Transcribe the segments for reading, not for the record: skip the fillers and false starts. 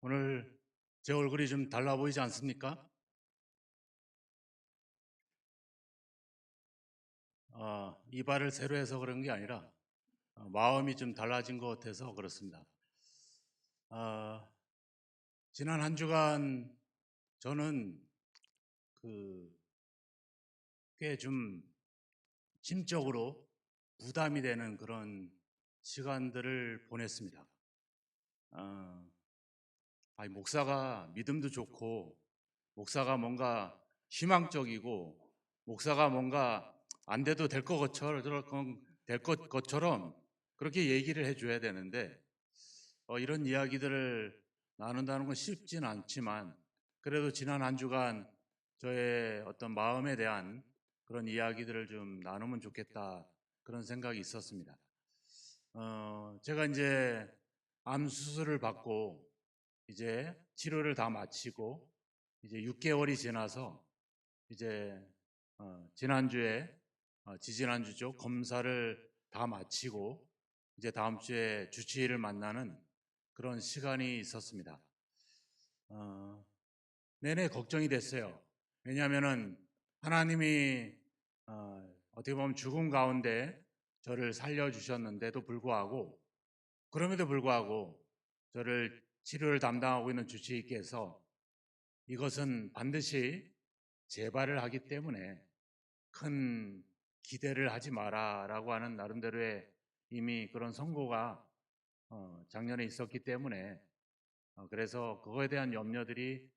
오늘 제 얼굴이 좀 달라 보이지 않습니까? 이발을 새로 해서 그런 게 아니라 마음이 좀 달라진 것 같아서 그렇습니다. 아, 지난 한 주간 저는 꽤 좀 심적으로 부담이 되는 그런 시간들을 보냈습니다. 목사가 믿음도 좋고, 목사가 뭔가 희망적이고, 목사가 뭔가 안 돼도 될 것처럼 그렇게 얘기를 해줘야 되는데, 이런 이야기들을 나눈다는 건 쉽진 않지만, 그래도 지난 한 주간 저의 어떤 마음에 대한 그런 이야기들을 좀 나누면 좋겠다, 그런 생각이 있었습니다. 제가 이제 암 수술을 받고 이제 치료를 다 마치고 이제 6개월이 지나서 이제 지난주에 지지난주죠, 검사를 다 마치고 이제 다음 주에 주치의를 만나는 그런 시간이 있었습니다. 내내 걱정이 됐어요. 왜냐하면은 하나님이 어떻게 보면 죽음 가운데 저를 살려주셨는데도 불구하고, 그럼에도 불구하고 저를 치료를 담당하고 있는 주치의께서 이것은 반드시 재발을 하기 때문에 큰 기대를 하지 마라라고 하는 나름대로의 이미 그런 선고가 작년에 있었기 때문에 그래서 그거에 대한 염려들이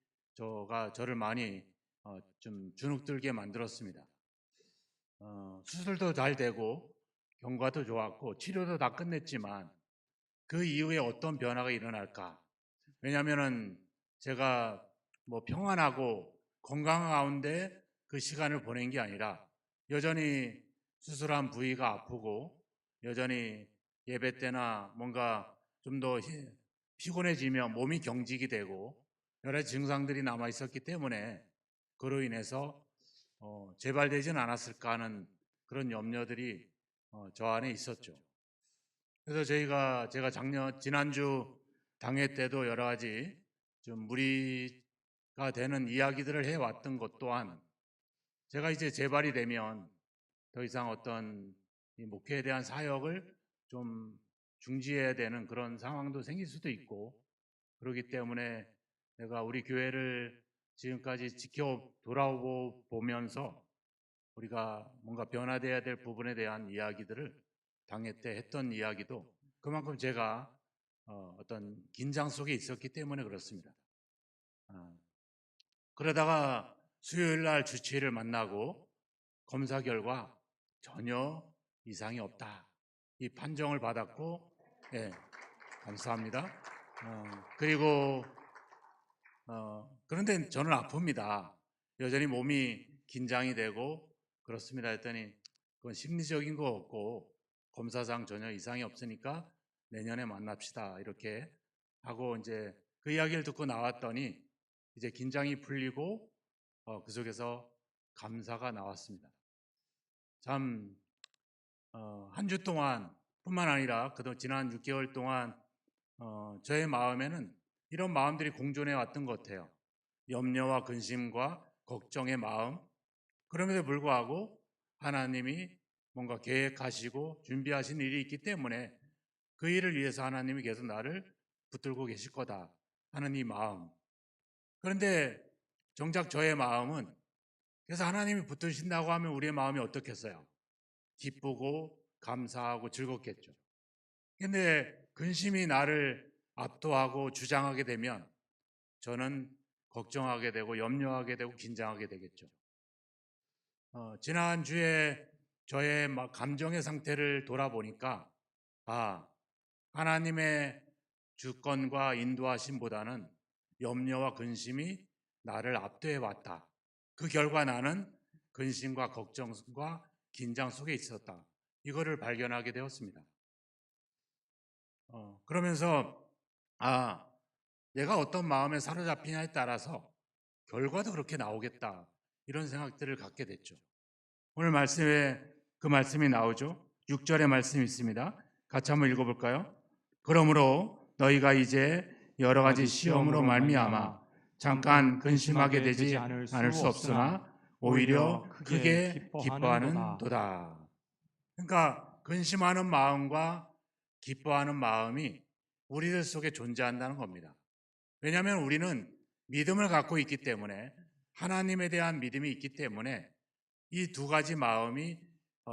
저를 많이 좀 주눅들게 만들었습니다. 수술도 잘 되고 경과도 좋았고 치료도 다 끝냈지만 그 이후에 어떤 변화가 일어날까? 왜냐하면은 제가 뭐 평안하고 건강한 가운데 그 시간을 보낸 게 아니라 여전히 수술한 부위가 아프고 여전히 예배 때나 뭔가 좀 더 피곤해지면 몸이 경직이 되고 여러 가지 증상들이 남아 있었기 때문에 그로 인해서 재발되지는 않았을까 하는 그런 염려들이 저 안에 있었죠. 그래서 제가 지난주 당회 때도 여러 가지 좀 무리가 되는 이야기들을 해왔던 것 또한 제가 이제 재발이 되면 더 이상 어떤 이 목회에 대한 사역을 좀 중지해야 되는 그런 상황도 생길 수도 있고, 그렇기 때문에 내가 우리 교회를 지금까지 돌아보면서 우리가 뭔가 변화돼야 될 부분에 대한 이야기들을 당회 때 했던 이야기도 그만큼 제가 어떤 긴장 속에 있었기 때문에 그렇습니다. 그러다가 수요일 날 주치의를 만나고 검사 결과 전혀 이상이 없다, 이 판정을 받았고, 예, 감사합니다. 그리고 그런데 저는 아픕니다. 여전히 몸이 긴장이 되고 그렇습니다 했더니 그건 심리적인 거 없고 검사상 전혀 이상이 없으니까 내년에 만납시다 이렇게 하고 이제 그 이야기를 듣고 나왔더니 이제 긴장이 풀리고 그 속에서 감사가 나왔습니다. 참 한 주 동안 뿐만 아니라 지난 6개월 동안 저의 마음에는 이런 마음들이 공존해 왔던 것 같아요. 염려와 근심과 걱정의 마음. 그럼에도 불구하고 하나님이 뭔가 계획하시고 준비하신 일이 있기 때문에 그 일을 위해서 하나님이 계속 나를 붙들고 계실 거다 하는 이 마음. 그런데 정작 저의 마음은, 그래서 하나님이 붙드신다고 하면 우리의 마음이 어떻겠어요? 기쁘고 감사하고 즐겁겠죠. 근데 근심이 나를 압도하고 주장하게 되면 저는 걱정하게 되고 염려하게 되고 긴장하게 되겠죠. 지난주에 저의 감정의 상태를 돌아보니까 하나님의 주권과 인도하심보다는 염려와 근심이 나를 압도해 왔다. 그 결과 나는 근심과 걱정과 긴장 속에 있었다. 이거를 발견하게 되었습니다. 그러면서 내가 어떤 마음에 사로잡히냐에 따라서 결과도 그렇게 나오겠다, 이런 생각들을 갖게 됐죠. 오늘 말씀에 그 말씀이 나오죠. 6절의 말씀이 있습니다. 같이 한번 읽어볼까요? 그러므로 너희가 이제 여러 가지 시험으로 말미암아 잠깐 근심하게 되지 않을 수 없으나 오히려 크게 기뻐하는 도다. 그러니까 근심하는 마음과 기뻐하는 마음이 우리들 속에 존재한다는 겁니다. 왜냐하면 우리는 믿음을 갖고 있기 때문에, 하나님에 대한 믿음이 있기 때문에 이 두 가지 마음이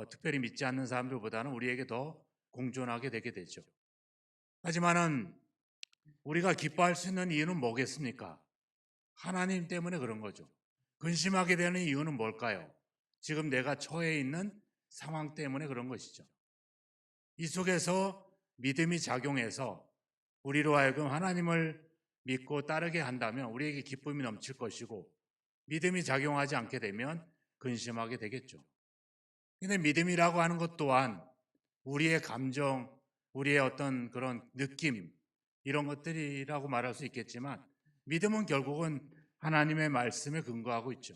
특별히 믿지 않는 사람들보다는 우리에게 더 공존하게 되게 되죠. 하지만은 우리가 기뻐할 수 있는 이유는 뭐겠습니까? 하나님 때문에 그런 거죠. 근심하게 되는 이유는 뭘까요? 지금 내가 처해 있는 상황 때문에 그런 것이죠. 이 속에서 믿음이 작용해서 우리로 하여금 하나님을 믿고 따르게 한다면 우리에게 기쁨이 넘칠 것이고, 믿음이 작용하지 않게 되면 근심하게 되겠죠. 근데 믿음이라고 하는 것 또한 우리의 감정, 우리의 어떤 그런 느낌, 이런 것들이라고 말할 수 있겠지만, 믿음은 결국은 하나님의 말씀에 근거하고 있죠.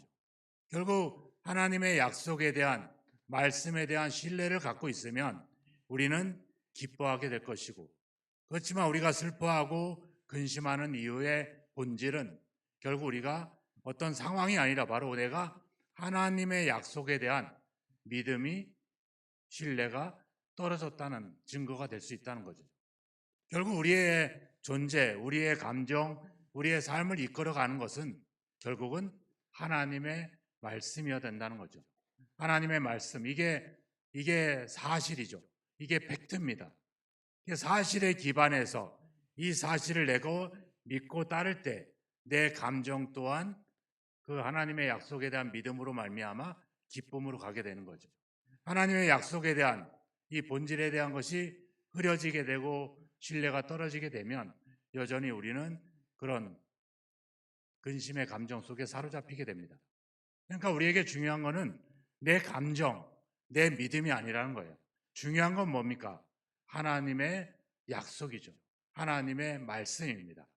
결국 하나님의 약속에 대한, 말씀에 대한 신뢰를 갖고 있으면 우리는 기뻐하게 될 것이고, 그렇지만 우리가 슬퍼하고 근심하는 이유의 본질은 결국 우리가 어떤 상황이 아니라 바로 내가 하나님의 약속에 대한 믿음이, 신뢰가 떨어졌다는 증거가 될 수 있다는 거죠. 결국 우리의 존재, 우리의 감정, 우리의 삶을 이끌어가는 것은 결국은 하나님의 말씀이어야 된다는 거죠. 하나님의 말씀, 이게 사실이죠. 이게 팩트입니다. 사실에 기반해서 이 사실을 내가 믿고 따를 때 내 감정 또한 그 하나님의 약속에 대한 믿음으로 말미암아 기쁨으로 가게 되는 거죠. 하나님의 약속에 대한 이 본질에 대한 것이 흐려지게 되고 신뢰가 떨어지게 되면 여전히 우리는 그런 근심의 감정 속에 사로잡히게 됩니다. 그러니까 우리에게 중요한 것은 내 감정, 내 믿음이 아니라는 거예요. 중요한 건 뭡니까? 하나님의 약속이죠. 하나님의 말씀입니다.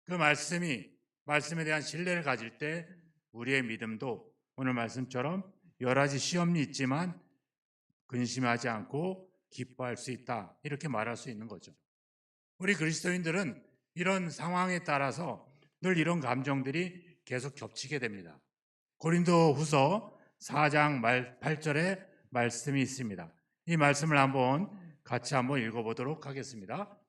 그 말씀에 대한 신뢰를 가질 때 우리의 믿음도 오늘 말씀처럼 여러 가지 시험이 있지만 근심하지 않고 기뻐할 수 있다, 이렇게 말할 수 있는 거죠. 우리 그리스도인들은 이런 상황에 따라서 늘 이런 감정들이 계속 겹치게 됩니다. 고린도 후서 4장 8절에 말씀이 있습니다. 이 말씀을 같이 한번 읽어보도록 하겠습니다.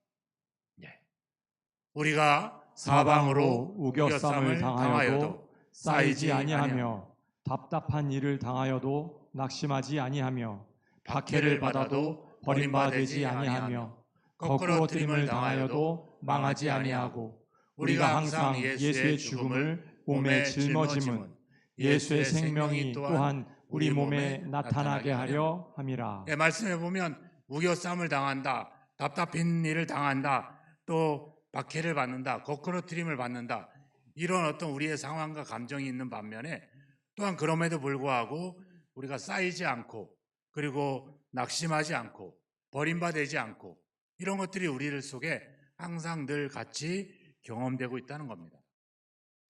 우리가 사방으로 우겨쌈을 당하여도 쌓이지 아니하며 답답한 일을 당하여도 낙심하지 아니하며 박해를 받아도 버림받지 아니하며 거꾸로 뜨림을 당하여도 망하지 아니하고 우리가 항상 예수의 죽음을 몸에 짊어짐은 예수의 생명이 또한 우리 몸에 나타나게 하려 함이라. 말씀해 보면 우겨쌈을 당한다, 답답한 일을 당한다, 또 박해를 받는다, 거꾸로 트림을 받는다, 이런 어떤 우리의 상황과 감정이 있는 반면에 또한 그럼에도 불구하고 우리가 쌓이지 않고, 그리고 낙심하지 않고, 버림받지 않고, 이런 것들이 우리들 속에 항상 늘 같이 경험되고 있다는 겁니다.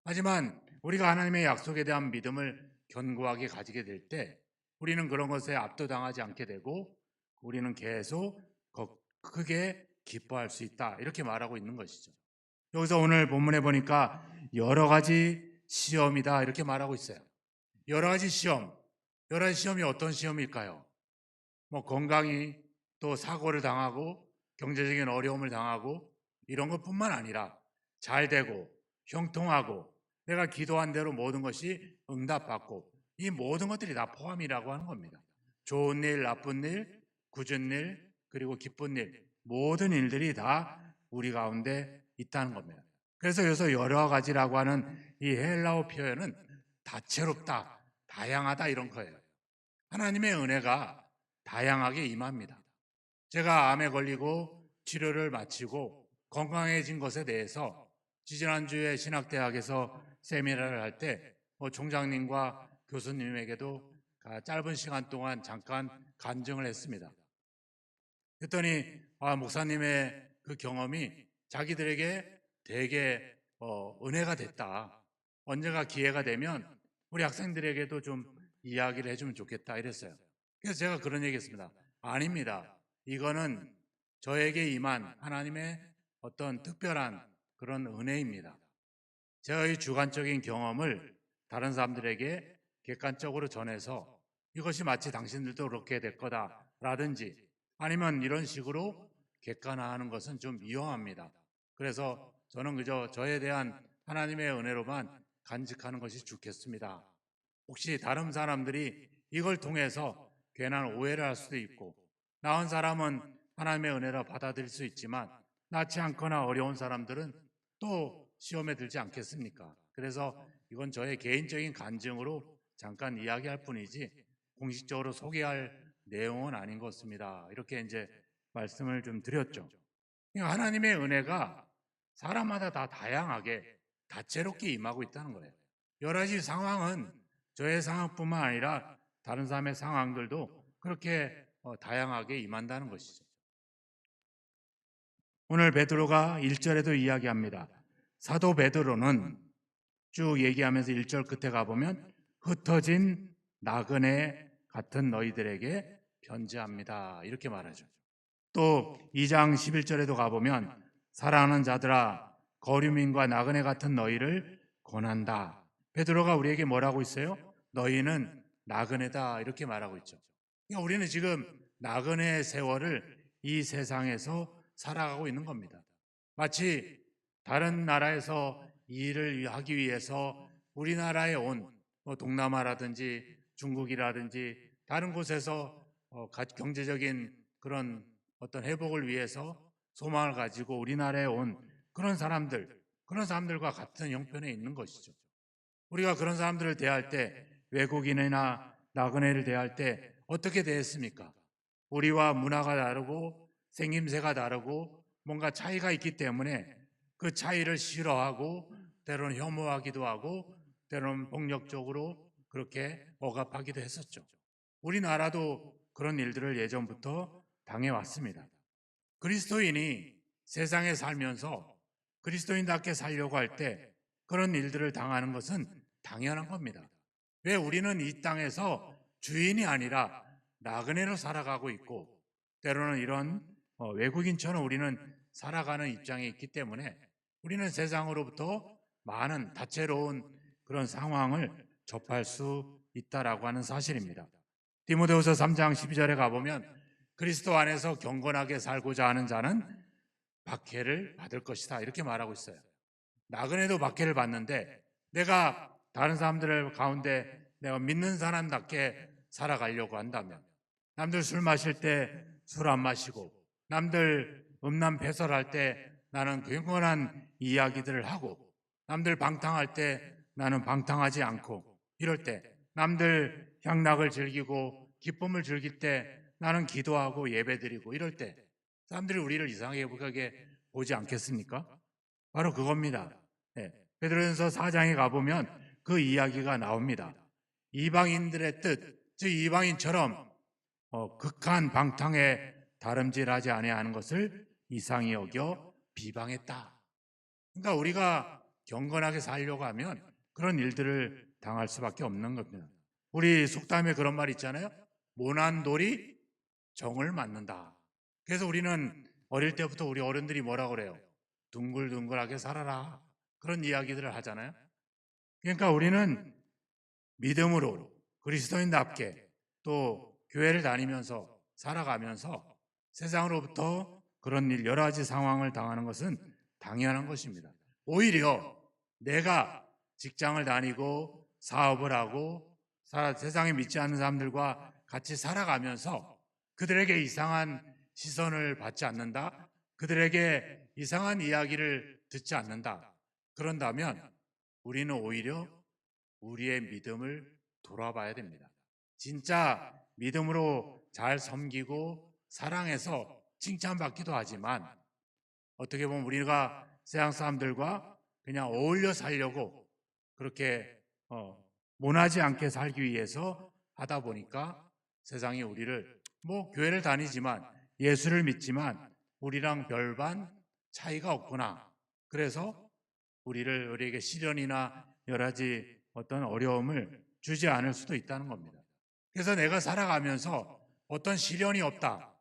하지만 우리가 하나님의 약속에 대한 믿음을 견고하게 가지게 될 때 우리는 그런 것에 압도당하지 않게 되고 우리는 계속 크게 기뻐할 수 있다, 이렇게 말하고 있는 것이죠. 여기서 오늘 본문에 보니까 여러 가지 시험이다, 이렇게 말하고 있어요. 여러 가지 시험이 어떤 시험일까요? 건강이 또 사고를 당하고 경제적인 어려움을 당하고 이런 것뿐만 아니라 잘 되고 형통하고 내가 기도한 대로 모든 것이 응답받고, 이 모든 것들이 다 포함이라고 하는 겁니다. 좋은 일, 나쁜 일, 굳은 일, 그리고 기쁜 일, 모든 일들이 다 우리 가운데 있다는 겁니다. 그래서 여기서 여러 가지라고 하는 이 헬라어 표현은 다채롭다, 다양하다, 이런 거예요. 하나님의 은혜가 다양하게 임합니다. 제가 암에 걸리고 치료를 마치고 건강해진 것에 대해서 지지난주에 신학대학에서 세미나를 할 때 총장님과 교수님에게도 짧은 시간 동안 잠깐 간증을 했습니다. 그랬더니 목사님의 그 경험이 자기들에게 되게 은혜가 됐다. 언제가 기회가 되면 우리 학생들에게도 좀 이야기를 해주면 좋겠다, 이랬어요. 그래서 제가 그런 얘기했습니다. 아닙니다. 이거는 저에게 임한 하나님의 어떤 특별한 그런 은혜입니다. 저의 주관적인 경험을 다른 사람들에게 객관적으로 전해서 이것이 마치 당신들도 그렇게 될 거다라든지 아니면 이런 식으로 객관화하는 것은 좀 위험합니다. 그래서 저는 그저 저에 대한 하나님의 은혜로만 간직하는 것이 좋겠습니다. 혹시 다른 사람들이 이걸 통해서 괜한 오해를 할 수도 있고 나은 사람은 하나님의 은혜라 받아들일 수 있지만 낫지 않거나 어려운 사람들은 또 시험에 들지 않겠습니까? 그래서 이건 저의 개인적인 간증으로 잠깐 이야기할 뿐이지 공식적으로 소개할 내용은 아닌 것 같습니다. 이렇게 이제 말씀을 좀 드렸죠. 하나님의 은혜가 사람마다 다 다양하게 다채롭게 임하고 있다는 거예요. 여러 가지 상황은 저의 상황뿐만 아니라 다른 사람의 상황들도 그렇게 다양하게 임한다는 것이죠. 오늘 베드로가 1절에도 이야기합니다. 사도 베드로는 쭉 얘기하면서 1절 끝에 가보면 흩어진 나그네 같은 너희들에게 편지합니다. 이렇게 말하죠. 또 2장 11절에도 가보면 사랑하는 자들아 거류민과 나그네 같은 너희를 권한다. 베드로가 우리에게 뭐라고 있어요? 너희는 나그네다 이렇게 말하고 있죠. 그러니까 우리는 지금 나그네의 세월을 이 세상에서 살아가고 있는 겁니다. 마치 다른 나라에서 일을 하기 위해서 우리나라에 온 동남아라든지 중국이라든지 다른 곳에서 경제적인 그런 어떤 회복을 위해서 소망을 가지고 우리나라에 온 그런 사람들과 같은 형편에 있는 것이죠. 우리가 그런 사람들을 대할 때 외국인이나 나그네를 대할 때 어떻게 대했습니까? 우리와 문화가 다르고 생김새가 다르고 뭔가 차이가 있기 때문에 그 차이를 싫어하고 때로는 혐오하기도 하고 때로는 폭력적으로 그렇게 억압하기도 했었죠. 우리나라도 그런 일들을 예전부터 당해왔습니다. 그리스도인이 세상에 살면서 그리스도인답게 살려고 할 때 그런 일들을 당하는 것은 당연한 겁니다. 왜 우리는 이 땅에서 주인이 아니라 나그네로 살아가고 있고 때로는 이런 외국인처럼 우리는 살아가는 입장에 있기 때문에 우리는 세상으로부터 많은 다채로운 그런 상황을 접할 수 있다라고 하는 사실입니다. 디모데후서 3장 12절에 가보면 그리스도 안에서 경건하게 살고자 하는 자는 박해를 받을 것이다 이렇게 말하고 있어요. 나그네도 박해를 받는데 내가 다른 사람들 가운데 내가 믿는 사람답게 살아가려고 한다면 남들 술 마실 때 술 안 마시고 남들 음란패설할 때 나는 경건한 이야기들을 하고 남들 방탕할 때 나는 방탕하지 않고 이럴 때 남들 향락을 즐기고 기쁨을 즐길 때 나는 기도하고 예배드리고 이럴 때 사람들이 우리를 이상하게 보지 않겠습니까? 바로 그겁니다. 네. 베드로전서 4장에 가보면 그 이야기가 나옵니다. 이방인들의 뜻, 즉 이방인처럼 극한 방탕에 다름질하지 아니하는 것을 이상히 여겨 비방했다. 그러니까 우리가 경건하게 살려고 하면 그런 일들을 당할 수밖에 없는 겁니다. 우리 속담에 그런 말 있잖아요. 모난 돌이 정을 맞는다. 그래서 우리는 어릴 때부터 우리 어른들이 뭐라고 그래요? 둥글둥글하게 살아라. 그런 이야기들을 하잖아요. 그러니까 우리는 믿음으로 그리스도인답게 또 교회를 다니면서 살아가면서 세상으로부터 그런 일 여러 가지 상황을 당하는 것은 당연한 것입니다. 오히려 내가 직장을 다니고 사업을 하고 세상에 믿지 않는 사람들과 같이 살아가면서 그들에게 이상한 시선을 받지 않는다. 그들에게 이상한 이야기를 듣지 않는다. 그런다면 우리는 오히려 우리의 믿음을 돌아봐야 됩니다. 진짜 믿음으로 잘 섬기고 사랑해서 칭찬받기도 하지만 어떻게 보면 우리가 세상 사람들과 그냥 어울려 살려고 그렇게 모나지 않게 살기 위해서 하다 보니까 세상이 우리를 교회를 다니지만 예수를 믿지만 우리랑 별반 차이가 없구나. 그래서 우리에게 시련이나 여러 가지 어떤 어려움을 주지 않을 수도 있다는 겁니다. 그래서 내가 살아가면서 어떤 시련이 없다,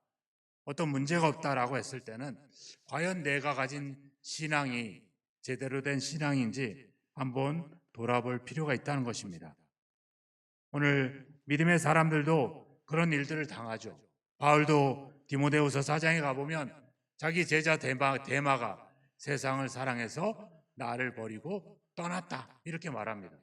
어떤 문제가 없다라고 했을 때는 과연 내가 가진 신앙이 제대로 된 신앙인지 한번 돌아볼 필요가 있다는 것입니다. 오늘 믿음의 사람들도 그런 일들을 당하죠. 바울도 디모데후서 4장에 가보면 자기 제자 데마가 세상을 사랑해서 나를 버리고 떠났다 이렇게 말합니다.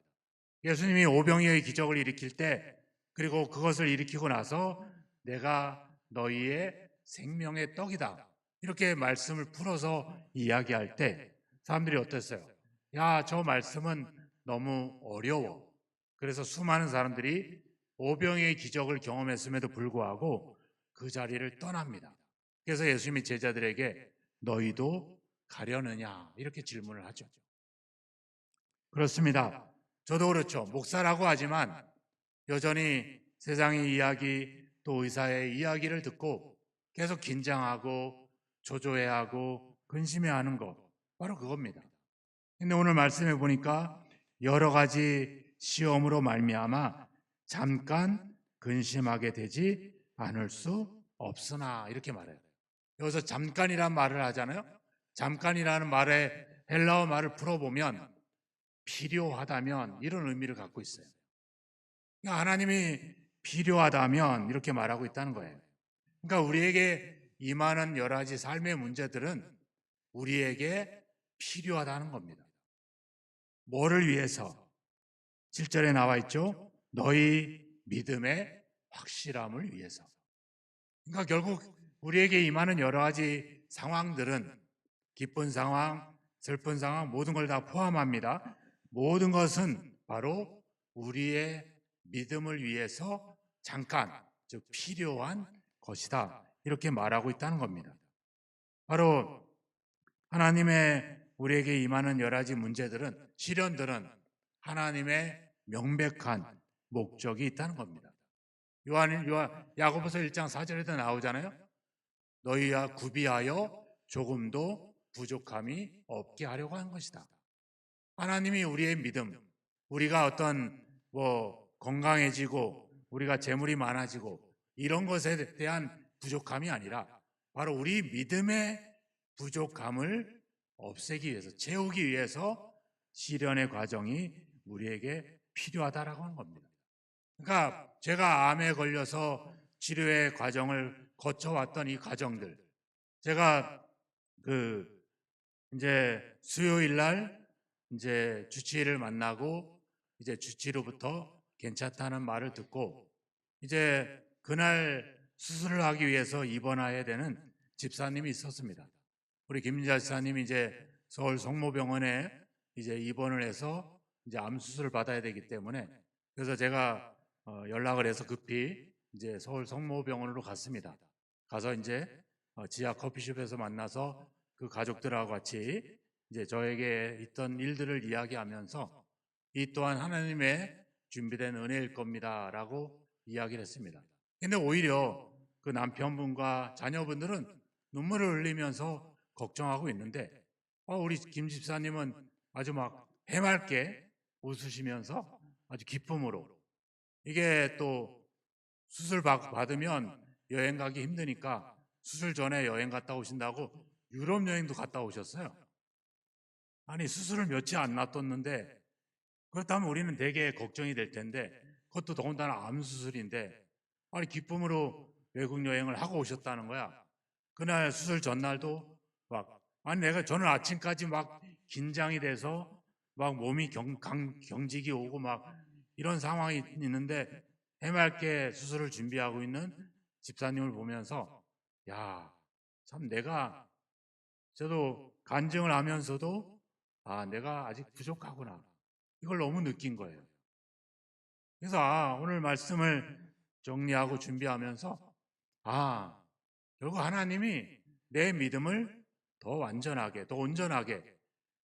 예수님이 오병이어의 기적을 일으킬 때 그리고 그것을 일으키고 나서 내가 너희의 생명의 떡이다 이렇게 말씀을 풀어서 이야기할 때 사람들이 어땠어요? 야, 저 말씀은 너무 어려워. 그래서 수많은 사람들이 오병이어의 기적을 경험했음에도 불구하고 그 자리를 떠납니다. 그래서 예수님이 제자들에게 너희도 가려느냐 이렇게 질문을 하죠. 그렇습니다. 저도 그렇죠. 목사라고 하지만 여전히 세상의 이야기 또 의사의 이야기를 듣고 계속 긴장하고 조조해하고 근심해하는 것 바로 그겁니다. 근데 오늘 말씀해 보니까 여러 가지 시험으로 말미암아 잠깐 근심하게 되지 않을 수 없으나 이렇게 말해요. 여기서 잠깐이란 말을 하잖아요. 잠깐이라는 말의 헬라어 말을 풀어보면 필요하다면 이런 의미를 갖고 있어요. 그러니까 하나님이 필요하다면 이렇게 말하고 있다는 거예요. 그러니까 우리에게 임하는 여러 가지 삶의 문제들은 우리에게 필요하다는 겁니다. 뭐를 위해서? 7절에 나와 있죠. 너희 믿음의 확실함을 위해서. 그러니까 결국 우리에게 임하는 여러 가지 상황들은 기쁜 상황, 슬픈 상황 모든 걸 다 포함합니다. 모든 것은 바로 우리의 믿음을 위해서 잠깐, 즉 필요한 것이다. 이렇게 말하고 있다는 겁니다. 바로 하나님의 우리에게 임하는 여러 가지 문제들은, 시련들은 하나님의 명백한 목적이 있다는 겁니다. 야고보서 1장 4절에도 나오잖아요. 너희야 구비하여 조금도 부족함이 없게 하려고 한 것이다. 하나님이 우리의 믿음, 우리가 어떤 건강해지고 우리가 재물이 많아지고 이런 것에 대한 부족함이 아니라 바로 우리 믿음의 부족함을 없애기 위해서, 채우기 위해서 시련의 과정이 우리에게 필요하다라고 하는 겁니다. 그러니까 제가 암에 걸려서 치료의 과정을 거쳐왔던 이 과정들, 제가 이제 수요일 날 이제 주치의를 만나고 이제 주치의로부터 괜찮다는 말을 듣고 이제 그날 수술을 하기 위해서 입원해야 되는 집사님이 있었습니다. 우리 김민자 집사님이 이제 서울 성모병원에 이제 입원을 해서 이제 암 수술을 받아야 되기 때문에 그래서 제가 연락을 해서 급히 이제 서울 성모병원으로 갔습니다. 가서 이제 지하 커피숍에서 만나서 그 가족들하고 같이 이제 저에게 있던 일들을 이야기하면서 이 또한 하나님의 준비된 은혜일 겁니다라고 이야기를 했습니다. 근데 오히려 그 남편분과 자녀분들은 눈물을 흘리면서 걱정하고 있는데 우리 김 집사님은 아주 막 해맑게 웃으시면서 아주 기쁨으로 이게 또 수술 받으면 여행 가기 힘드니까 수술 전에 여행 갔다 오신다고 유럽 여행도 갔다 오셨어요. 아니 수술을 며칠 안 놔뒀는데 그렇다면 우리는 되게 걱정이 될 텐데 그것도 더군다나 암 수술인데 아니 기쁨으로 외국 여행을 하고 오셨다는 거야. 그날 수술 전날도 저는 아침까지 막 긴장이 돼서 막 몸이 경직이 오고 막 이런 상황이 있는데 해맑게 수술을 준비하고 있는 집사님을 보면서 참 저도 간증을 하면서도 내가 아직 부족하구나 이걸 너무 느낀 거예요. 그래서 오늘 말씀을 정리하고 준비하면서 결국 하나님이 내 믿음을 더 완전하게 더 온전하게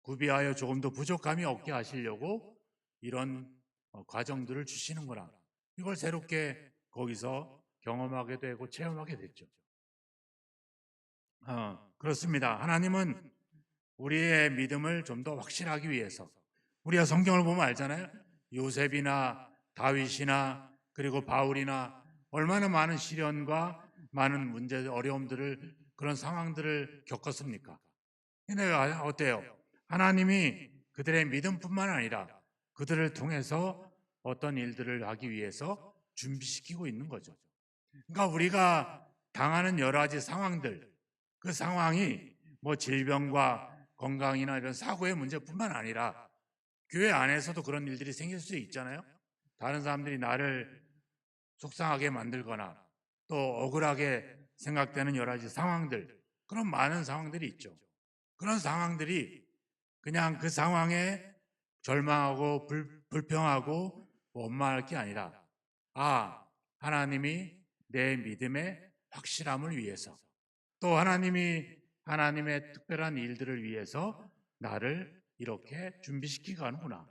구비하여 조금 더 부족함이 없게 하시려고 이런 과정들을 주시는구나. 이걸 새롭게 거기서 경험하게 되고 체험하게 됐죠. 그렇습니다. 하나님은 우리의 믿음을 좀 더 확실하기 위해서 우리가 성경을 보면 알잖아요. 요셉이나 다윗이나 그리고 바울이나 얼마나 많은 시련과 많은 문제, 어려움들을 그런 상황들을 겪었습니까? 근데 어때요? 하나님이 그들의 믿음뿐만 아니라 그들을 통해서 어떤 일들을 하기 위해서 준비시키고 있는 거죠. 그러니까 우리가 당하는 여러 가지 상황들, 그 상황이 뭐 질병과 건강이나 이런 사고의 문제뿐만 아니라 교회 안에서도 그런 일들이 생길 수 있잖아요. 다른 사람들이 나를 속상하게 만들거나 또 억울하게 생각되는 여러 가지 상황들, 그런 많은 상황들이 있죠. 그런 상황들이 그냥 그 상황에 절망하고 불평하고 원망할 게 아니라, 하나님이 내 믿음의 확실함을 위해서, 또 하나님의 특별한 일들을 위해서 나를 이렇게 준비시키고 하는구나.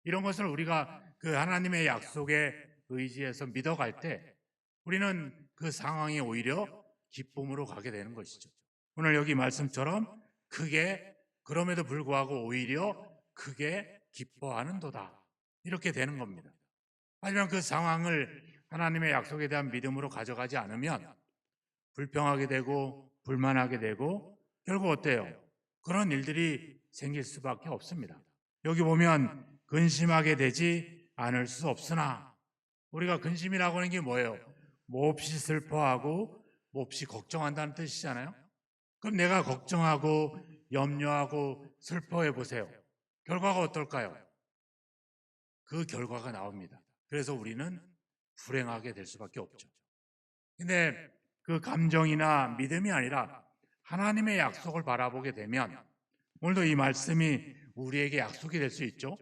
이런 것을 우리가 그 하나님의 약속에 의지해서 믿어갈 때 우리는 그 상황이 오히려 기쁨으로 가게 되는 것이죠. 오늘 여기 말씀처럼 그럼에도 불구하고 오히려 크게 기뻐하는도다, 이렇게 되는 겁니다. 하지만 그 상황을 하나님의 약속에 대한 믿음으로 가져가지 않으면 불평하게 되고 불만하게 되고 결국 어때요? 그런 일들이 생길 수밖에 없습니다. 여기 보면 근심하게 되지 않을 수 없으나, 우리가 근심이라고 하는 게 뭐예요? 몹시 슬퍼하고 몹시 걱정한다는 뜻이잖아요. 그럼 내가 걱정하고 염려하고 슬퍼해 보세요. 결과가 어떨까요? 그 결과가 나옵니다. 그래서 우리는 불행하게 될 수밖에 없죠. 근데 그 감정이나 믿음이 아니라 하나님의 약속을 바라보게 되면, 오늘도 이 말씀이 우리에게 약속이 될 수 있죠.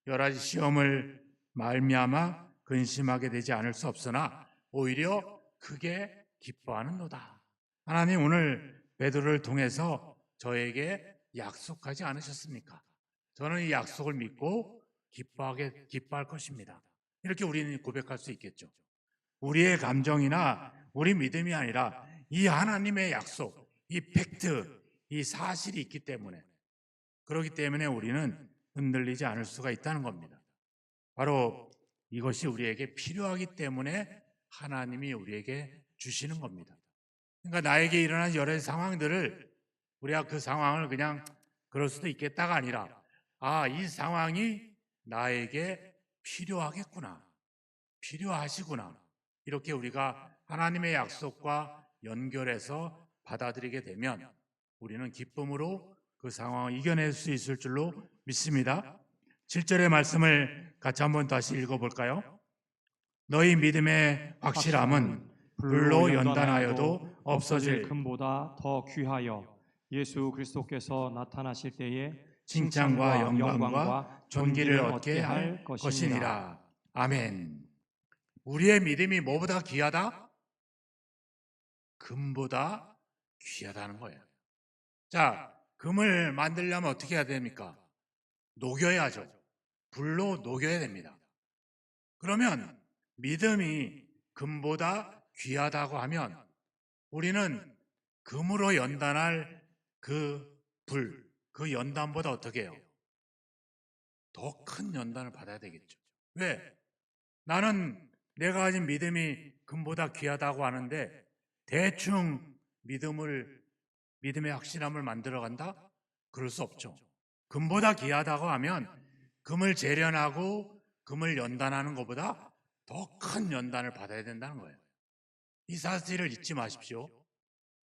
여러 가지 시험을 말미암아 근심하게 되지 않을 수 없으나 오히려 크게 기뻐하는도다. 하나님 오늘 베드로를 통해서 저에게 약속하지 않으셨습니까? 저는 이 약속을 믿고 기뻐할 것입니다. 이렇게 우리는 고백할 수 있겠죠. 우리의 감정이나 우리 믿음이 아니라 이 하나님의 약속, 이 팩트, 이 사실이 있기 때문에, 그렇기 때문에 우리는 흔들리지 않을 수가 있다는 겁니다. 바로 이것이 우리에게 필요하기 때문에 하나님이 우리에게 주시는 겁니다. 그러니까 나에게 일어난 여러 상황들을 우리가 그 상황을 그냥 그럴 수도 있겠다가 아니라, 이 상황이 나에게 필요하겠구나, 필요하시구나, 이렇게 우리가 하나님의 약속과 연결해서 받아들이게 되면 우리는 기쁨으로 그 상황을 이겨낼 수 있을 줄로 믿습니다. 7절의 말씀을 같이 한번 다시 읽어볼까요? 너희 믿음의 확실함은 불로 연단하여도 없어질 금보다 더 귀하여 예수 그리스도께서 나타나실 때에 칭찬과 영광과 존귀를 얻게 할 것이니라. 아멘. 우리의 믿음이 뭐보다 귀하다? 금보다 귀하다는 거예요. 자, 금을 만들려면 어떻게 해야 됩니까? 녹여야죠. 불로 녹여야 됩니다. 그러면 믿음이 금보다 귀하다고 하면 우리는 금으로 연단할 그 그 연단보다 어떻게 해요? 더 큰 연단을 받아야 되겠죠. 왜? 나는 내가 가진 믿음이 금보다 귀하다고 하는데 대충 믿음의 확실함을 만들어간다? 그럴 수 없죠. 금보다 귀하다고 하면 금을 재련하고 금을 연단하는 것보다 더 큰 연단을 받아야 된다는 거예요. 이 사실을 잊지 마십시오.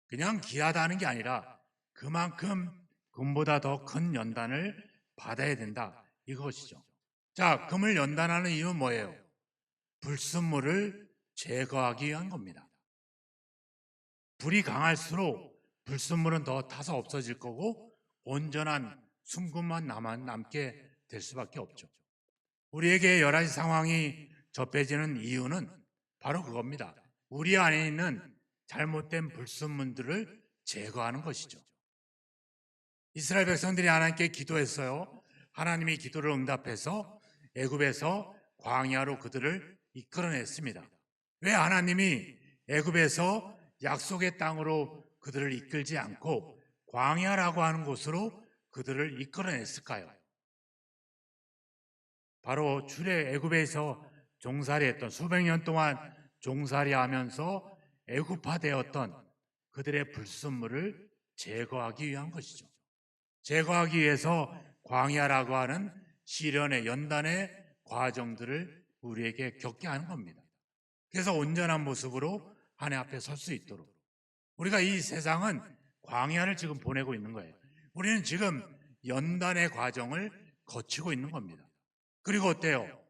그냥 귀하다는 게 아니라 그만큼 금보다 더 큰 연단을 받아야 된다, 이것이죠. 자, 금을 연단하는 이유는 뭐예요? 불순물을 제거하기 위한 겁니다. 불이 강할수록 불순물은 더 타서 없어질 거고 온전한 순금만 남게 될 수밖에 없죠. 우리에게 여러 가지 상황이 접해지는 이유는 바로 그겁니다. 우리 안에 있는 잘못된 불순물들을 제거하는 것이죠. 이스라엘 백성들이 하나님께 기도했어요. 하나님이 기도를 응답해서 애굽에서 광야로 그들을 이끌어냈습니다. 왜 하나님이 애굽에서 약속의 땅으로 그들을 이끌지 않고 광야라고 하는 곳으로 그들을 이끌어냈을까요? 바로 애굽에서 종살이했던, 수백 년 동안 종살이하면서 애굽화되었던 그들의 불순물을 제거하기 위한 것이죠. 제거하기 위해서 광야라고 하는 시련의 연단의 과정들을 우리에게 겪게 하는 겁니다. 그래서 온전한 모습으로 하나님 앞에 설 수 있도록 우리가 이 세상은 광야를 지금 보내고 있는 거예요. 우리는 지금 연단의 과정을 거치고 있는 겁니다. 그리고 어때요?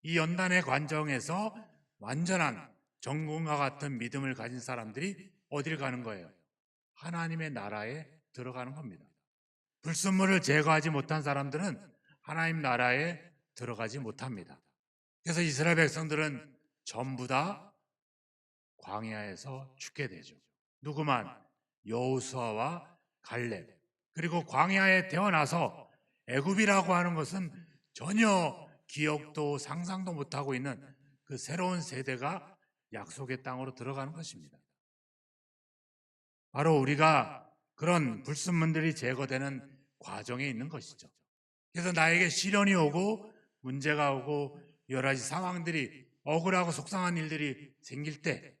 이 연단의 과정에서 완전한 정금과 같은 믿음을 가진 사람들이 어딜 가는 거예요? 하나님의 나라에 들어가는 겁니다. 불순물을 제거하지 못한 사람들은 하나님 나라에 들어가지 못합니다. 그래서 이스라엘 백성들은 전부 다 광야에서 죽게 되죠. 누구만? 여호수아와 갈렙. 그리고 광야에 태어나서 애굽이라고 하는 것은 전혀 기억도 상상도 못하고 있는 그 새로운 세대가 약속의 땅으로 들어가는 것입니다. 바로 우리가 그런 불순물들이 제거되는 과정에 있는 것이죠. 그래서 나에게 시련이 오고 문제가 오고 여러 가지 상황들이 억울하고 속상한 일들이 생길 때,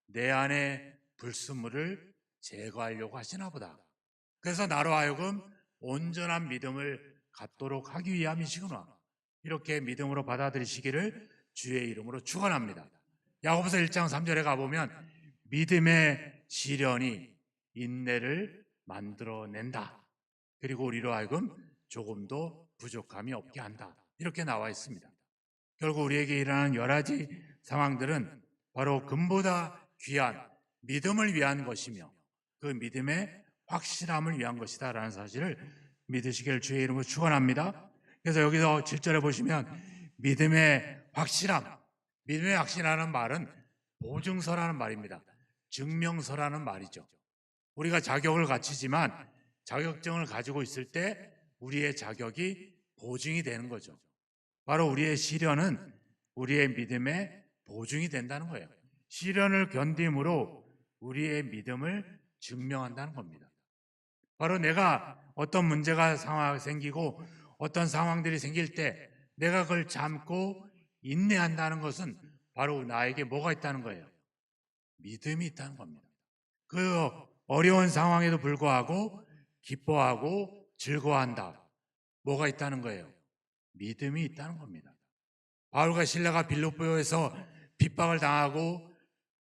내 안에 불순물을 제거하려고 하시나 보다. 그래서 나로 하여금 온전한 믿음을 갖도록 하기 위함이시구나. 이렇게 믿음으로 받아들이시기를 주의 이름으로 축원합니다. 야고보서 1장 3절에 가보면 믿음의 시련이 인내를 만들어낸다. 그리고 우리로 하여금 조금도 부족함이 없게 한다. 이렇게 나와 있습니다. 결국 우리에게 일어나는 여러 가지 상황들은 바로 금보다 귀한 믿음을 위한 것이며 그 믿음의 확실함을 위한 것이다 라는 사실을 믿으시길 주의 이름으로 축원합니다. 그래서 여기서 7절에 보시면 믿음의 확실함, 믿음의 확실하는 말은 보증서라는 말입니다. 증명서라는 말이죠. 우리가 자격을 갖추지만 자격증을 가지고 있을 때 우리의 자격이 보증이 되는 거죠. 바로 우리의 시련은 우리의 믿음의 보증이 된다는 거예요. 시련을 견딤으로 우리의 믿음을 증명한다는 겁니다. 바로 내가 어떤 문제가 생기고 어떤 상황들이 생길 때 내가 그걸 참고 인내한다는 것은 바로 나에게 뭐가 있다는 거예요? 믿음이 있다는 겁니다. 그 어려운 상황에도 불구하고 기뻐하고 즐거워한다. 뭐가 있다는 거예요? 믿음이 있다는 겁니다. 바울과 실라가 빌립보에서 핍박을 당하고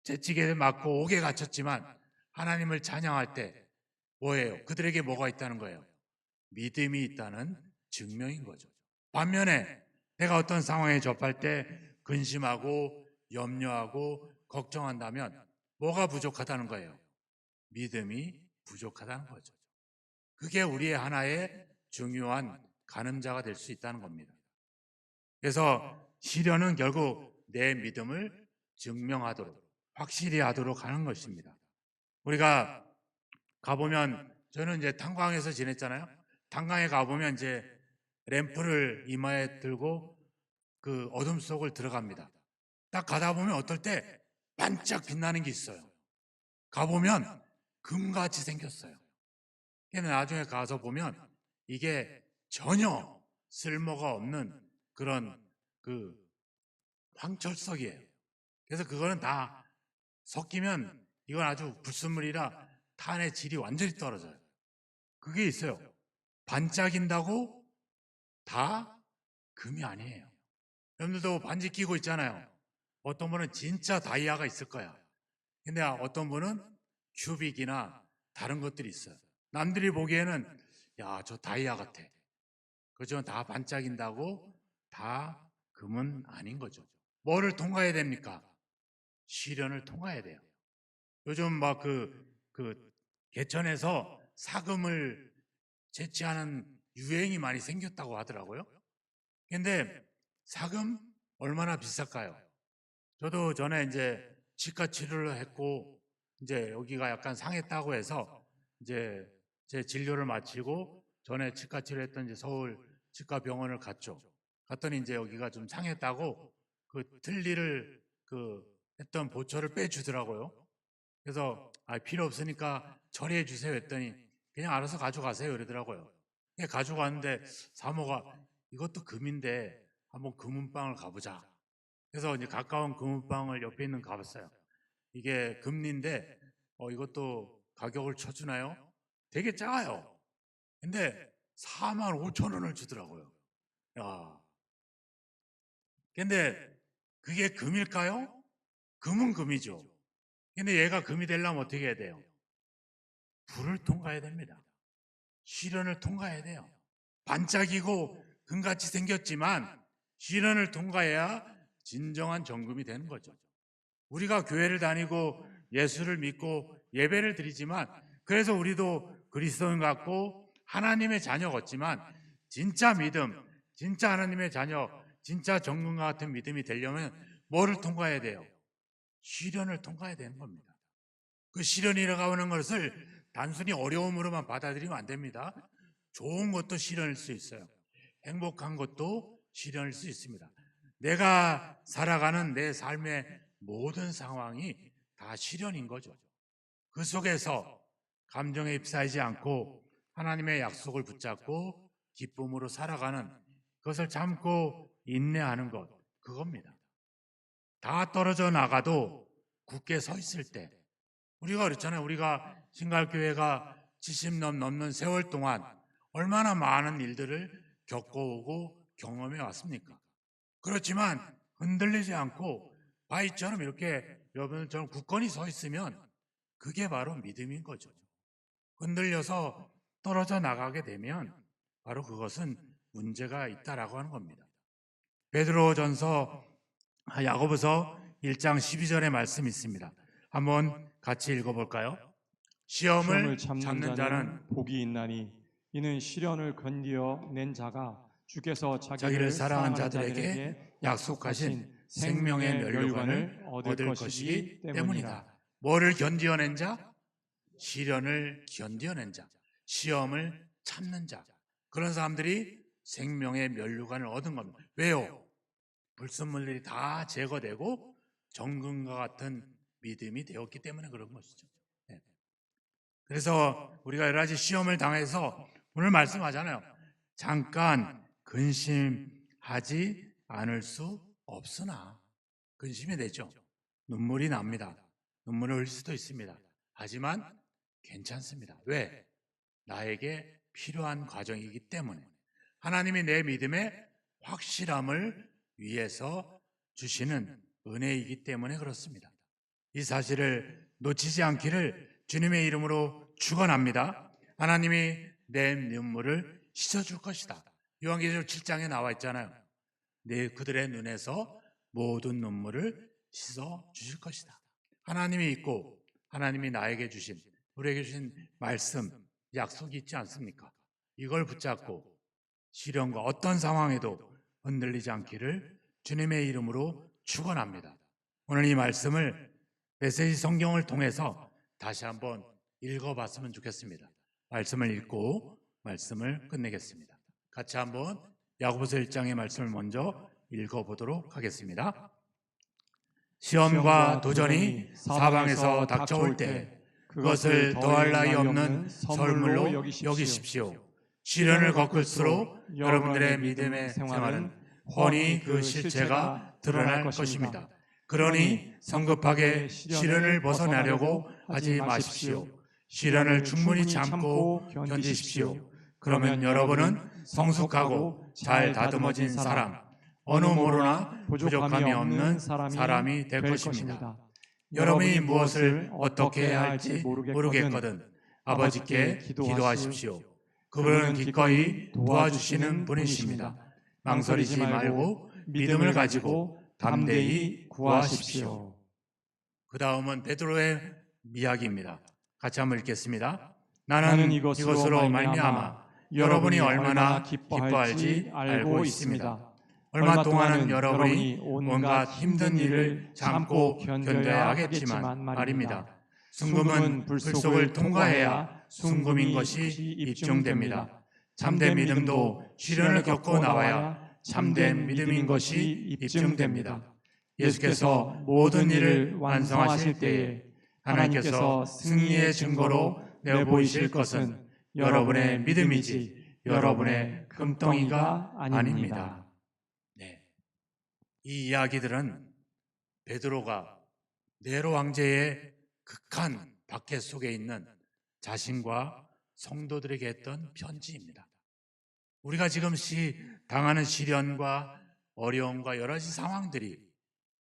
채찍에 맞고 옥에 갇혔지만 하나님을 찬양할 때 뭐예요? 그들에게 뭐가 있다는 거예요? 믿음이 있다는 증명인 거죠. 반면에 내가 어떤 상황에 접할 때 근심하고 염려하고 걱정한다면 뭐가 부족하다는 거예요? 믿음이 부족하다는 거죠. 그게 우리의 하나의 중요한 가늠자가 될 수 있다는 겁니다. 그래서 시련은 결국 내 믿음을 증명하도록 확실히 하도록 하는 것입니다. 우리가 가보면 저는 이제 탄광에서 지냈잖아요. 탄광에 가보면 이제 램프를 이마에 들고 그 어둠 속을 들어갑니다. 딱 가다 보면 어떨 때 반짝 빛나는 게 있어요. 가보면 금같이 생겼어요. 근데 나중에 가서 보면 이게 전혀 쓸모가 없는 그런 그 황철석이에요. 그래서 그거는 다 섞이면 이건 아주 불순물이라 탄의 질이 완전히 떨어져요. 그게 있어요. 반짝인다고 다 금이 아니에요. 여러분들도 반지 끼고 있잖아요. 어떤 분은 진짜 다이아가 있을 거야. 근데 어떤 분은 큐빅이나 다른 것들이 있어요. 남들이 보기에는 야, 저 다이아 같아. 그죠? 다 반짝인다고 다 금은 아닌 거죠. 뭐를 통과해야 됩니까? 시련을 통과해야 돼요. 요즘 막 개천에서 사금을 채취하는 유행이 많이 생겼다고 하더라고요. 근데 사금 얼마나 비쌀까요? 저도 전에 이제 치과 치료를 했고 이제 여기가 약간 상했다고 해서 이제 제 진료를 마치고 전에 치과 치료했던 이제 서울 치과병원을 갔죠. 갔더니 이제 여기가 좀 상했다고 그 틀니를 했던 보초를 빼주더라고요. 그래서 필요 없으니까 처리해 주세요 했더니 그냥 알아서 가져가세요 이러더라고요. 가지고 왔는데 사모가 이것도 금인데 한번 금은방을 가보자. 그래서 이제 가까운 금은방을 옆에 있는 가봤어요. 이게 금리인데 이것도 가격을 쳐주나요? 되게 작아요. 근데 4만 5천 원을 주더라고요. 야, 근데 그게 금일까요? 금은 금이죠. 근데 얘가 금이 되려면 어떻게 해야 돼요? 불을 통과해야 됩니다. 시련을 통과해야 돼요. 반짝이고 금같이 생겼지만 시련을 통과해야 진정한 정금이 되는 거죠. 우리가 교회를 다니고 예수를 믿고 예배를 드리지만, 그래서 우리도 그리스도인 같고 하나님의 자녀 같지만, 진짜 믿음, 진짜 하나님의 자녀, 진짜 정금과 같은 믿음이 되려면 뭐를 통과해야 돼요? 시련을 통과해야 되는 겁니다. 그 시련이 일어나는 것을 단순히 어려움으로만 받아들이면 안 됩니다. 좋은 것도 시련일 수 있어요. 행복한 것도 시련일 수 있습니다. 내가 살아가는 내 삶의 모든 상황이 다 시련인 거죠. 그 속에서 감정에 휩싸이지 않고 하나님의 약속을 붙잡고 기쁨으로 살아가는, 그것을 참고 인내하는 것, 그겁니다. 다 떨어져 나가도 굳게 서 있을 때, 우리가 그렇잖아요. 우리가 신갈교회가 70년 넘는 세월 동안 얼마나 많은 일들을 겪어오고 경험해 왔습니까? 그렇지만 흔들리지 않고 바위처럼 이렇게 여러분처럼 굳건히 서 있으면 그게 바로 믿음인 거죠. 흔들려서 떨어져 나가게 되면 바로 그것은 문제가 있다라고 하는 겁니다. 베드로전서 야고보서 1장 12절의 말씀이 있습니다. 한번 같이 읽어볼까요? 시험을 시험을 참는 자는 복이 있나니 이는 시련을 건디어 낸 자가 주께서 자기를 사랑한 자들에게 약속하신 생명의 면류관을 얻을 것이기 때문이라. 뭐를 견디어낸 자? 시련을 견디어낸 자, 시험을 참는 자, 그런 사람들이 생명의 면류관을 얻은 겁니다. 왜요? 불순물들이 다 제거되고 정금과 같은 믿음이 되었기 때문에 그런 것이죠. 네. 그래서 우리가 여러 가지 시험을 당해서 오늘 말씀하잖아요. 잠깐 근심하지 않을 수 없으나, 근심이 되죠. 눈물이 납니다. 눈물을 흘릴 수도 있습니다. 하지만 괜찮습니다. 왜? 나에게 필요한 과정이기 때문에, 하나님이 내 믿음의 확실함을 위해서 주시는 은혜이기 때문에 그렇습니다. 이 사실을 놓치지 않기를 주님의 이름으로 축원합니다. 하나님이 내 눈물을 씻어줄 것이다. 요한계시록 7장에 나와 있잖아요. 그들의 눈에서 모든 눈물을 씻어 주실 것이다. 하나님이 있고 하나님이 나에게 주신, 우리에게 주신 말씀, 약속이 있지 않습니까? 이걸 붙잡고 시련과 어떤 상황에도 흔들리지 않기를 주님의 이름으로 축원합니다. 오늘 이 말씀을 메시지 성경을 통해서 다시 한번 읽어봤으면 좋겠습니다. 말씀을 읽고 말씀을 끝내겠습니다. 같이 한번 야고보서 1장의 말씀을 먼저 읽어보도록 하겠습니다. 시험과 도전이 사방에서 닥쳐올 때 그것을 더할 나위 없는 선물로 여기십시오. 시련을 겪을수록 여러분들의 믿음의 생활은 훤히 그 실체가 드러날 것입니다. 그러니 성급하게 시련을 벗어나려고 하지 마십시오. 시련을 충분히 참고 견디십시오. 그러면 여러분은 성숙하고 잘 다듬어진 사람, 어느 모로나 부족함이 없는 사람이 될 것입니다. 여러분이 무엇을 어떻게 해야 할지 모르겠거든 아버지께 기도하십시오. 그분은 기꺼이 도와주시는 분이십니다. 망설이지 말고 믿음을 가지고 담대히 구하십시오. 그 다음은 베드로의 이야기입니다. 같이 한번 읽겠습니다. 나는 이것으로 말미암아 여러분이 얼마나 기뻐할지 알고 있습니다. 얼마 동안은 여러분이 온갖 힘든 일을 참고 견뎌야 하겠지만 말입니다. 순금은 불속을 통과해야 순금인 것이 입증됩니다. 참된 믿음도 시련을 겪고 나와야 참된 믿음인 것이 입증됩니다. 예수께서 모든 일을 완성하실 때에 하나님께서 승리의 증거로 내보이실 것은 여러분의 믿음이지 여러분의 금덩이가 아닙니다. 네. 이 이야기들은 베드로가 네로 황제의 극한 박해 속에 있는 자신과 성도들에게 했던 편지입니다. 우리가 지금 당하는 시련과 어려움과 여러 가지 상황들이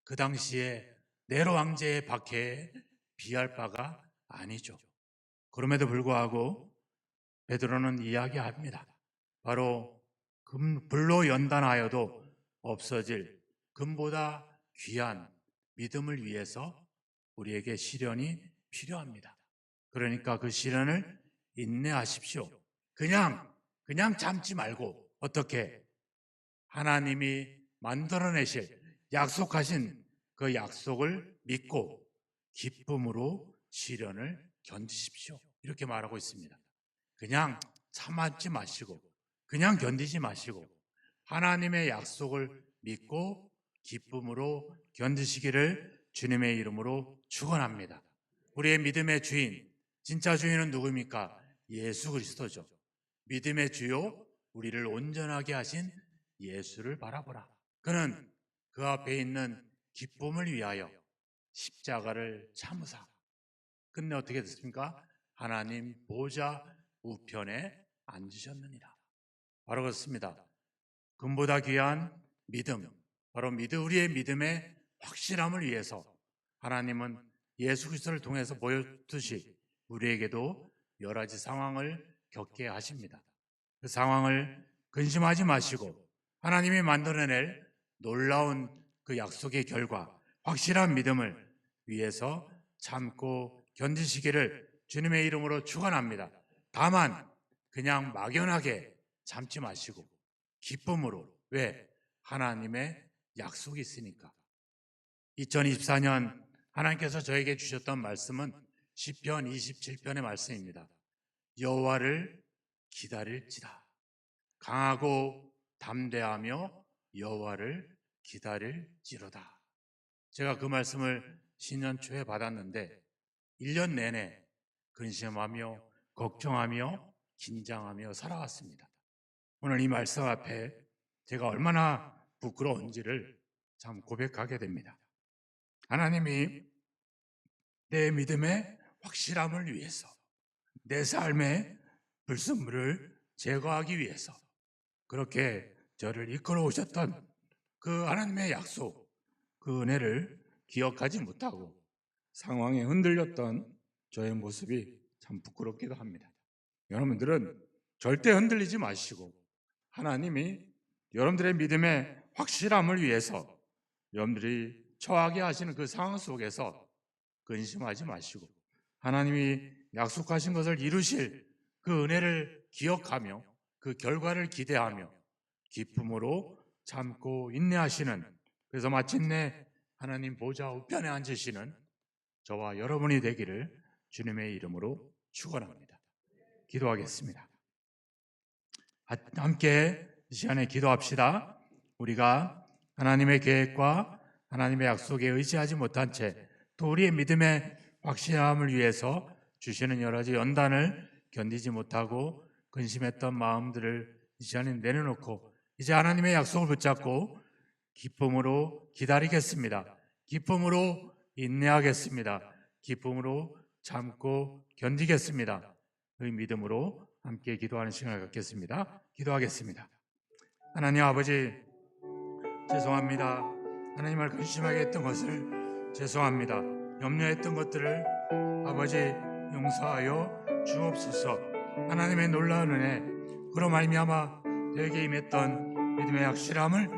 그 당시에 네로 황제의 박해에 비할 바가 아니죠. 그럼에도 불구하고 베드로는 이야기합니다. 바로 불로 연단하여도 없어질 금보다 귀한 믿음을 위해서 우리에게 시련이 필요합니다. 그러니까 그 시련을 인내하십시오. 그냥 참지 말고 어떻게 하나님이 만들어내실 약속하신 그 약속을 믿고 기쁨으로 시련을 견디십시오. 이렇게 말하고 있습니다. 그냥 참지 마시고 그냥 견디지 마시고 하나님의 약속을 믿고 기쁨으로 견디시기를 주님의 이름으로 축원합니다. 우리의 믿음의 주인, 진짜 주인은 누구입니까? 예수 그리스도죠. 믿음의 주요 우리를 온전하게 하신 예수를 바라보라. 그는 그 앞에 있는 기쁨을 위하여 십자가를 참으사 끝내 어떻게 됐습니까? 하나님 보좌 우편에 앉으셨느니라. 바로 그렇습니다. 금보다 귀한 믿음, 바로 우리의 믿음의 확실함을 위해서 하나님은 예수 그리스도를 통해서 보여주듯이 우리에게도 여러 가지 상황을 겪게 하십니다. 그 상황을 근심하지 마시고 하나님이 만들어낼 놀라운 그 약속의 결과, 확실한 믿음을 위해서 참고 견디시기를 주님의 이름으로 축원합니다. 다만 그냥 막연하게 참지 마시고 기쁨으로, 왜? 하나님의 약속이 있으니까. 2024년 하나님께서 저에게 주셨던 말씀은 시편 27편의 말씀입니다. 여호와를 기다릴지라. 강하고 담대하며 여호와를 기다릴지로다. 제가 그 말씀을 신년 초에 받았는데 1년 내내 근심하며 걱정하며 긴장하며 살아왔습니다. 오늘 이 말씀 앞에 제가 얼마나 부끄러운지를 참 고백하게 됩니다. 하나님이 내 믿음의 확실함을 위해서, 내 삶의 불순물을 제거하기 위해서 그렇게 저를 이끌어 오셨던 그 하나님의 약속, 그 은혜를 기억하지 못하고 상황에 흔들렸던 저의 모습이 참 부끄럽기도 합니다. 여러분들은 절대 흔들리지 마시고 하나님이 여러분들의 믿음의 확실함을 위해서 여러분들이 처하게 하시는 그 상황 속에서 근심하지 마시고 하나님이 약속하신 것을 이루실 그 은혜를 기억하며 그 결과를 기대하며 기쁨으로 참고 인내하시는, 그래서 마침내 하나님 보좌 우편에 앉으시는 저와 여러분이 되기를 주님의 이름으로 축원합니다. 기도하겠습니다. 함께 이 시간에 기도합시다. 우리가 하나님의 계획과 하나님의 약속에 의지하지 못한 채 또 우리의 믿음의 확실함을 위해서 주시는 여러 가지 연단을 견디지 못하고 근심했던 마음들을 이 시간에 내려놓고 이제 하나님의 약속을 붙잡고 기쁨으로 기다리겠습니다. 기쁨으로 인내하겠습니다. 기쁨으로 참고 견디겠습니다. 그 믿음으로 함께 기도하는 시간을 갖겠습니다. 기도하겠습니다. 하나님 아버지, 죄송합니다. 하나님을 근심하게 했던 것을 죄송합니다. 염려했던 것들을 아버지 용서하여 주옵소서. 하나님의 놀라운 은혜, 그로 말미암아 저에게 임했던 믿음의 확실함을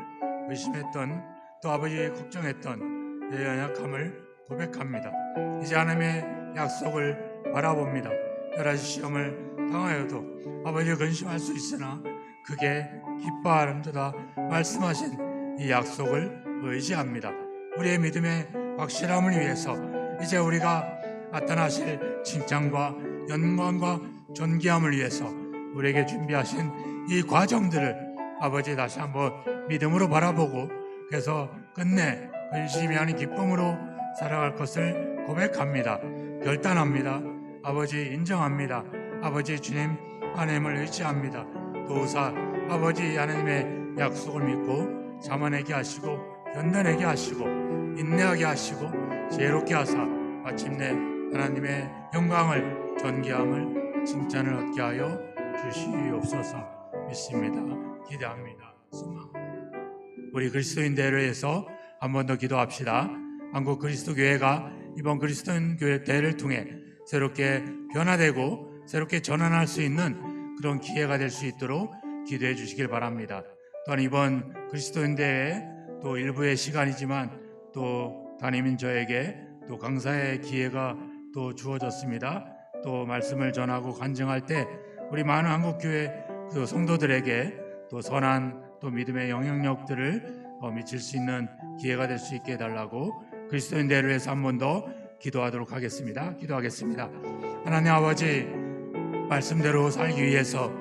의심했던, 또 아버지 걱정했던 내 연약함을 고백합니다. 이제 하나님의 약속을 바라봅니다. 여러 가지 시험을 당하여도 아버지 근심할 수 있으나 그게 기뻐하는도다 말씀하신 이 약속을 의지합니다. 우리의 믿음의 확실함을 위해서 이제 우리가 나타나실 칭찬과 영광과 존귀함을 위해서 우리에게 준비하신 이 과정들을 아버지 다시 한번 믿음으로 바라보고, 그래서 끝내 근심이 아닌 기쁨으로 살아갈 것을 고백합니다. 결단합니다. 아버지 인정합니다. 아버지 주님 하나님을 의지합니다. 도우사 아버지 하나님의 약속을 믿고 참아내게 하시고 견뎌내게 하시고 인내하게 하시고 지혜롭게 하사 마침내 하나님의 영광을 존귀함을 칭찬을 얻게 하여 주시옵소서. 믿습니다. 기대합니다. 소망합니다. 우리 그리스도인 대회에서 한 번 더 기도합시다. 한국 그리스도 교회가 이번 그리스도인 교회 대회를 통해 새롭게 변화되고 새롭게 전환할 수 있는 그런 기회가 될 수 있도록 기도해 주시길 바랍니다. 또한 이번 그리스도인 대회 또 일부의 시간이지만 또 담임인 저에게 또 강사의 기회가 또 주어졌습니다. 또 말씀을 전하고 간증할 때 우리 많은 한국교회 그 성도들에게 또 선한 또 믿음의 영향력들을 미칠 수 있는 기회가 될 수 있게 해달라고 그리스도인 대회를 위해서 한 번 더 기도하도록 하겠습니다. 기도하겠습니다. 하나님 아버지, 말씀대로 살기 위해서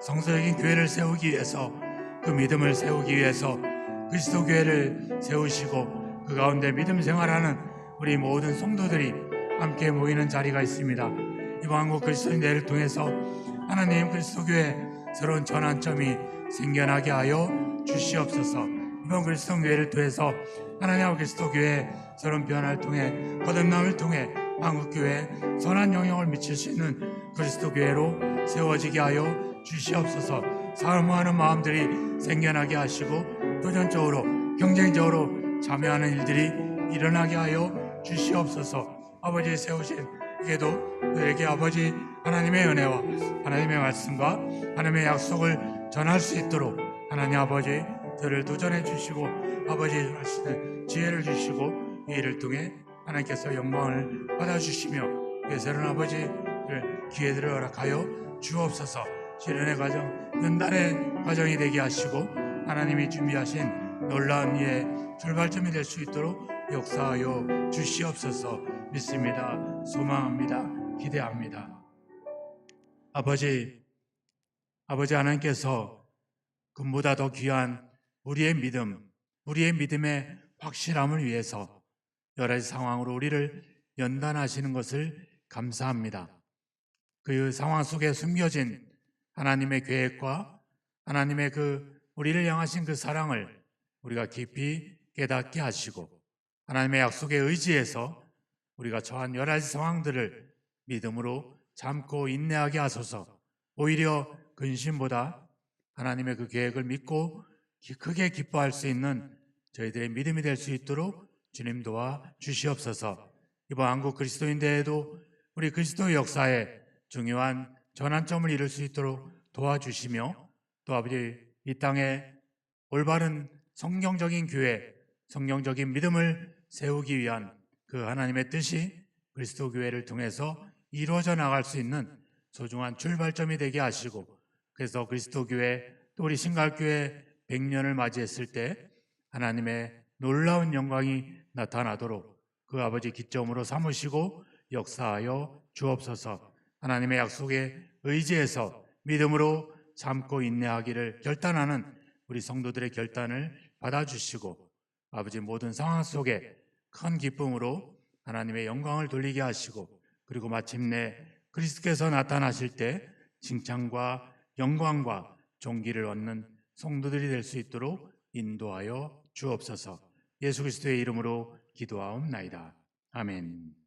성서적인 교회를 세우기 위해서 그 믿음을 세우기 위해서 그리스도 교회를 세우시고 그 가운데 믿음 생활하는 우리 모든 성도들이 함께 모이는 자리가 있습니다. 이번 한국 그리스도인 대회를 통해서 하나님 그리스도 교회 새로운 전환점이 생겨나게 하여 주시옵소서. 이번 그리스도 교회를 통해서 하나님 그리스도 교회 새로운 변화를 통해 거듭남을 통해 한국교회에 선한 영향을 미칠 수 있는 그리스도 교회로 세워지게 하여 주시옵소서. 사모하는 마음들이 생겨나게 하시고 도전적으로 경쟁적으로 참여하는 일들이 일어나게 하여 주시옵소서. 아버지 세우신 에게도 그들에게 아버지 하나님의 은혜와 하나님의 말씀과 하나님의 약속을 전할 수 있도록 하나님 아버지 저를 도전해 주시고 아버지 하시는 지혜를 주시고 이 일을 통해 하나님께서 영광을 받아주시며 예세는 아버지 기회들을 허락하여 주옵소서. 실현의 과정, 연단의 과정이 되게 하시고 하나님이 준비하신 놀라운 일의 출발점이 될 수 있도록 역사하여 주시옵소서. 믿습니다. 소망합니다. 기대합니다. 아버지 하나님께서 금보다 더 귀한 우리의 믿음의 확실함을 위해서 여러 가지 상황으로 우리를 연단하시는 것을 감사합니다. 그 상황 속에 숨겨진 하나님의 계획과 하나님의 우리를 향하신 그 사랑을 우리가 깊이 깨닫게 하시고 하나님의 약속에 의지해서 우리가 처한 여러 가지 상황들을 믿음으로 참고 인내하게 하소서. 오히려 근심보다 하나님의 그 계획을 믿고 크게 기뻐할 수 있는 저희들의 믿음이 될 수 있도록 주님 도와 주시옵소서. 이번 한국 그리스도인 대회도 우리 그리스도의 역사에 중요한 전환점을 이룰 수 있도록 도와주시며 또 아버지 이 땅에 올바른 성경적인 교회, 성경적인 믿음을 세우기 위한 그 하나님의 뜻이 그리스도 교회를 통해서 이루어져 나갈 수 있는 소중한 출발점이 되게 하시고 그래서 그리스도 교회 또 우리 신갈교회 100년을 맞이했을 때 하나님의 놀라운 영광이 나타나도록 그 아버지 기점으로 삼으시고 역사하여 주옵소서. 하나님의 약속에 의지해서 믿음으로 참고 인내하기를 결단하는 우리 성도들의 결단을 받아주시고 아버지 모든 상황 속에 큰 기쁨으로 하나님의 영광을 돌리게 하시고 그리고 마침내 그리스도께서 나타나실 때 칭찬과 영광과 존귀를 얻는 성도들이 될 수 있도록 인도하여 주옵소서. 예수 그리스도의 이름으로 기도하옵나이다. 아멘.